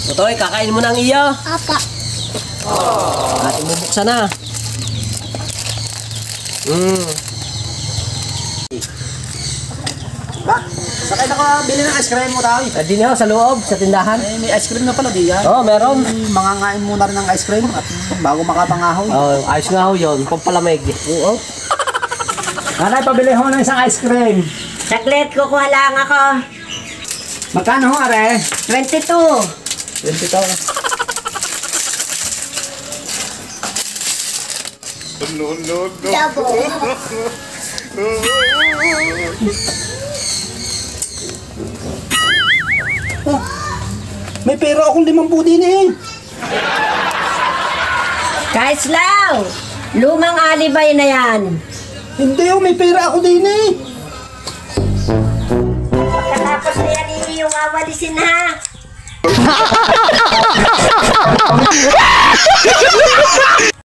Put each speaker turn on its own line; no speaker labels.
Totoy, kakain mo ng iyo.
Apa.
Ating bubuksan na.
Ba? Sakay na ka bili ng ice cream mo tayo.
Pwede niyo sa loob, sa tindahan.
May ice cream na pala di yan.
Oo, meron.
Mangangain muna rin ng ice cream at bago makapangahoy.
Oo, ayos nga ho yun. Pampalamig. Oo.
Nanay, pabili ho ng isang ice cream.
Saglit, kukuha lang ako.
Magkano ho, are?
22.
22.
Double.
Oh, may pera akong 50 din eh.
Kaislaw! Lumang alibay na yan.
Hindi oh, may pera ako din eh.
Pagkatapos na yan, yung wawalisin ha.